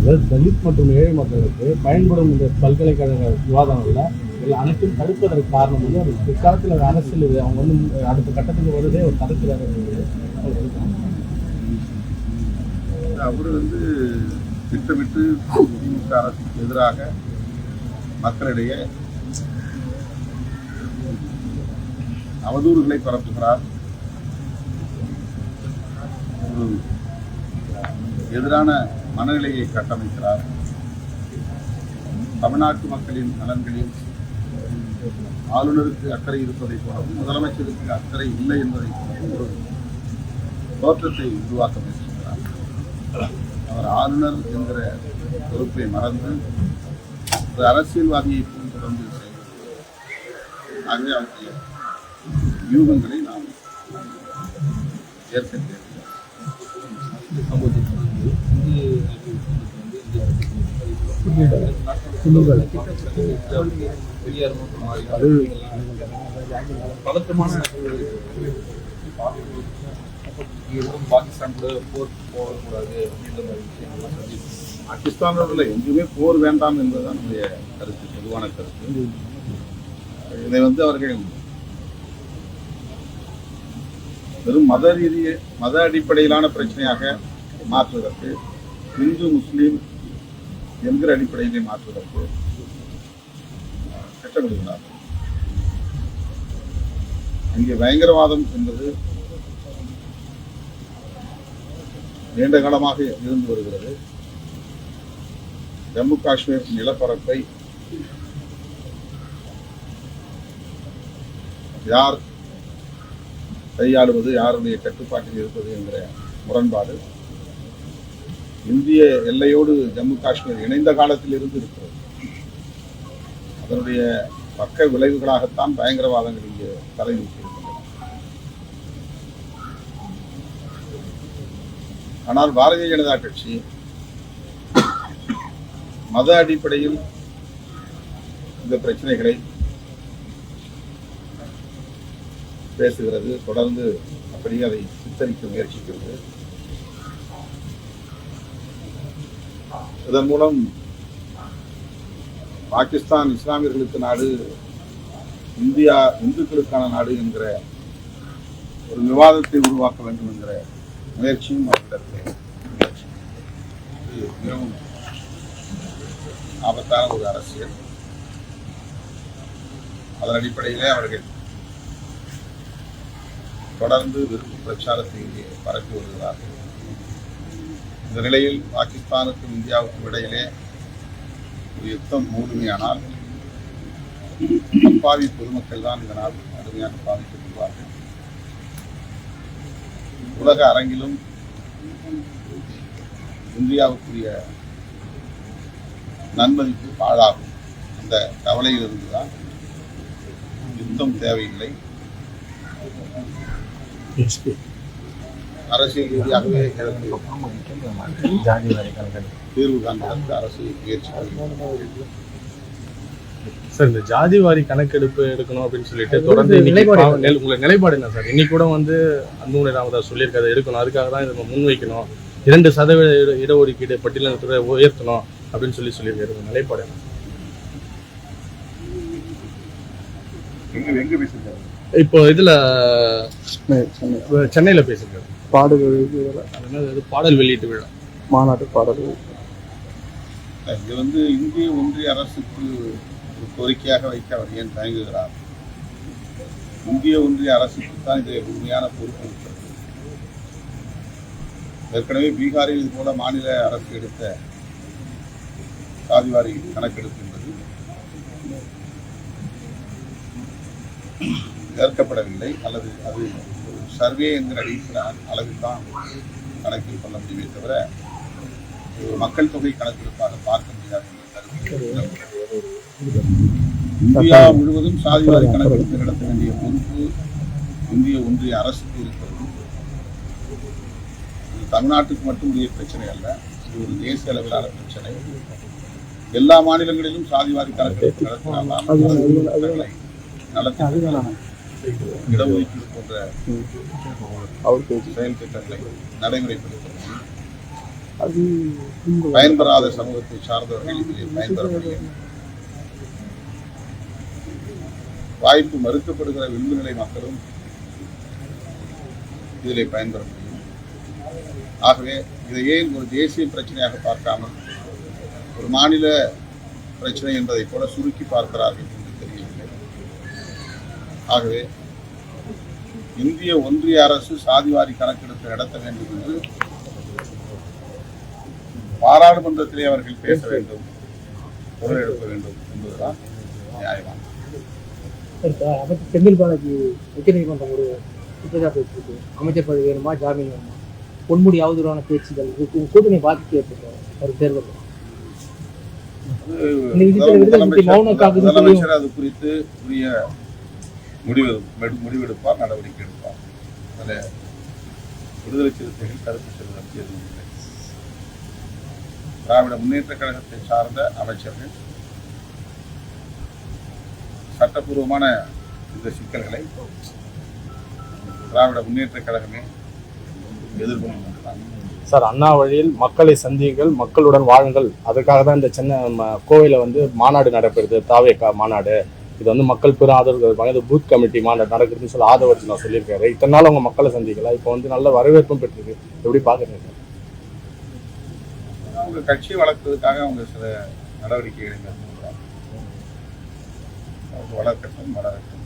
தலித் மற்றும் ஏழை மக்களுக்கு பயன்படும் இந்த பல்கலைக்கழக விவாதங்களில் அனைத்தும் தடுப்பதற்கு காரணம் வந்து அது பிற்காலத்தில் அரசியல் இது அவங்க வந்து அடுத்த கட்டத்துக்கு வருதே ஒரு தடுக்கிறாங்க. அவர் வந்து திட்டமிட்டு திமுக அரசுக்கு எதிராக மக்களிடையே அவதூறுகளை பரப்புகிறார். ஒரு எதிரான மனநிலையை கட்டமைக்கிறார். தமிழ்நாட்டு மக்களின் நலன்களில் ஆளுநருக்கு அக்கறை இருப்பதை போலவும் முதலமைச்சருக்கு அக்கறை இல்லை என்பதை போலவும் ஒரு தோற்றத்தை உருவாக்க முயற்சிக்கிறார். அவர் ஆளுநர் என்கிற பொறுப்பை மறந்து ஒரு அரசியல்வாதியை தொடர்ந்து செயல்படுகிறார். ஆகவே அவருடைய வியூகங்களை நாம் ஏற்க பதட்டமான பாகிஸ்தான் கூட போர் போகக்கூடாது அப்படின்ற மாதிரி விஷயம். பாகிஸ்தானோட எங்குமே போர் வேண்டாம் என்பதுதான் நம்முடைய கருத்து, பொதுவான கருத்து. இதை வந்து அவர்கள் வெறும் மத அடிப்படையிலான பிரச்சனையாக மாற்றுவதற்கு, இந்து முஸ்லீம் என்கிற அடிப்படையிலே மாற்றுவதற்கு திட்டமிடுகிறார்கள். இங்கே பயங்கரவாதம் என்பது நீண்ட காலமாக இருந்து வருகிறது. ஜம்மு காஷ்மீர் நிலப்பரப்பை யார் கையாளுவது, யாருடைய கட்டுப்பாட்டில் இருப்பது என்கிற முரண்பாடு இந்திய எல்லையோடு ஜம்மு காஷ்மீர் இணைந்த காலத்தில் இருந்து இருக்கிறது. அதனுடைய பக்க விளைவுகளாகத்தான் பயங்கரவாதங்கள் இங்கே தலை நிற்கின்றன. ஆனால் பாரதிய ஜனதா கட்சி மத அடிப்படையில் இந்த பிரச்சனைகளை பேசுகிறது, தொடர்ந்து அப்படியே அதை சித்தரிக்க முயற்சிக்கிறது. இதன் மூலம் பாகிஸ்தான் இஸ்லாமியர்களுக்கு நாடு, இந்தியா இந்துக்களுக்கான நாடு என்கிற ஒரு விவாதத்தை உருவாக்க வேண்டும் என்கிற முயற்சியும் அவர்களிடத்தில் மிகவும் ஆபத்தான ஒரு அரசியல். அதன் அடிப்படையிலே அவர்கள் தொடர்ந்து விருப்பு பிரச்சாரத்தை இங்கே பரப்பி வருகிறார்கள். இந்த நிலையில் பாகிஸ்தானுக்கும் இந்தியாவுக்கும் இடையிலே ஒரு யுத்தம் மூடுமையானால் அப்பாவி பொதுமக்கள் தான் இதனால் கடுமையாக பாதிக்கப்படுவார்கள். உலக அரங்கிலும் இந்தியாவுக்குரிய நன்மதிப்பு பாழாகும். அந்த கவலையில் இருந்துதான் யுத்தம் தேவையில்லை, அரசியல் ரீதியாகவே தீர்வு காண்பதற்கு அரசு முயற்சி. சார், இந்த ஜாதி வாரி கணக்கெடுப்பு எடுக்கணும் அப்படின்னு சொல்லிட்டு தொடர்ந்து உங்களை நிலைப்பாடு என்ன சார்? இன்னைக்கு கூட வந்து அன்புமணி ராமதாஸ் சொல்லியிருக்காரு எடுக்கணும், அதுக்காக தான் இதை முன்வைக்கணும், 2% இடஒதுக்கீடு பட்டியலினத்துறை உயர்த்தணும் அப்படின்னு சொல்லியிருக்காரு. நிலைப்பாடு என்ன? எங்க பேசுறாரு? இப்போ இதுல சென்னையில பேசிருக்காரு. பாடல் வெளியீட்டு விழா, மாநாட்டு பாடல். இது வந்து இந்திய ஒன்றிய அரசுக்கு ஒரு கோரிக்கையாக வைக்க அவர் ஏன் தயங்குகிறார்? இந்திய ஒன்றிய அரசுக்கு தான் இது உண்மையான பொறுப்பு இருக்கிறது. ஏற்கனவே பீகாரில் இது போல மாநில அரசு எடுத்த சாதிவாரி கணக்கெடுப்பு என்பது ஏற்கப்படவில்லை, அல்லது அது ஒரு சர்வே என்கிற அளவில் தான் கணக்கில் கொள்ள முடியுமே தவிர மக்கள் தொகை கணக்கெடுப்பாக பார்க்க முடியாது. இந்தியா முழுவதும் சாதிவாரி கணக்கெடுப்பு நடத்த வேண்டிய பொறுப்பு இந்திய ஒன்றிய அரசுக்கு இருக்கிறது. இது தமிழ்நாட்டுக்கு மட்டும் உரிய பிரச்சனை அல்ல, இது ஒரு தேசிய அளவிலான பிரச்சனை. எல்லா மாநிலங்களிலும் சாதிவாரி கணக்கெடுப்பு நடத்தினால்தான் நலத்திட்டங்கள், இடஒதுக்கீடு போன்ற செயல் திட்டங்களை நடைமுறைப்படுத்த முடியும். பயன்பெறாத சமூகத்தை சார்ந்தவர்கள் இதிலே பயன்பெற முடியும். வாய்ப்பு மறுக்கப்படுகிற விளிம்புநிலை மக்களும் இதிலே பயன்பெற முடியும். ஆகவே இதை ஏன் ஒரு தேசிய பிரச்சனையாக பார்க்காமல் ஒரு மாநில பிரச்சனை என்பதை போல சுருக்கி பார்க்கிறார்கள் என்று தெரியவில்லை. ஆகவே இந்திய ஒன்றிய அரசு சாதிவாரி கணக்கெடுப்பு நடத்த வேண்டும் என்று பாராளுமன்றத்திலே அவர்கள் பேச வேண்டும், குரல் எழுப்ப வேண்டும் என்பதுதான் நியாயமானது. அமைச்சர் செந்தில் பாலாஜி உச்சநீதிமன்றம் ஒரு குற்றச்சாட்டு வச்சிருக்கு. அமைச்சர் பதவி வேணுமா, ஜாமீன் வேணுமா, பொன்முடி அவதூறான பேச்சுகள் கூட்டணி பாதிக்க ஏற்பட்டோம் ஒரு தேர்தல். முதலமைச்சர் அது குறித்து உரிய முடிவெடுப்பார், நடவடிக்கை எடுப்பார். அதில் விடுதலை சிறுத்தைகள் கருத்து செல்வதற்கு எதுவும் இல்லை. திராவிட முன்னேற்ற கழகத்தை சார்ந்த அமைச்சர்கள் சட்டப்பூர்வமான இந்த சிக்கல்களை திராவிட முன்னேற்ற கழகமே எதிர்கொள்ளும். சார், அண்ணா வழியில் மக்களை சந்தியுங்கள், மக்களுடன் வாழுங்கள், அதுக்காக தான் இந்த சென்னை கோவையில் வந்து மாநாடு நடைபெறுது, தாவேகா மாநாடு. இது வந்து மக்கள் பெரும் ஆதரவு, இது பூத் கமிட்டி மாநாடு நடக்குதுன்னு சொல்லி ஆதரவு நான் சொல்லியிருக்காரு. இத்தனை நாள் அவங்க மக்களை சந்திக்கலாம், இப்போ வந்து நல்ல வரவேற்பும் பெற்றிருக்கு. எப்படி பார்க்குறீங்க? அவங்க கட்சி வளர்க்கிறதுக்காக அவங்க சில நடவடிக்கைகளை மேற்கொள்றாங்க. வளர்க்கட்டும், வளரட்டும்.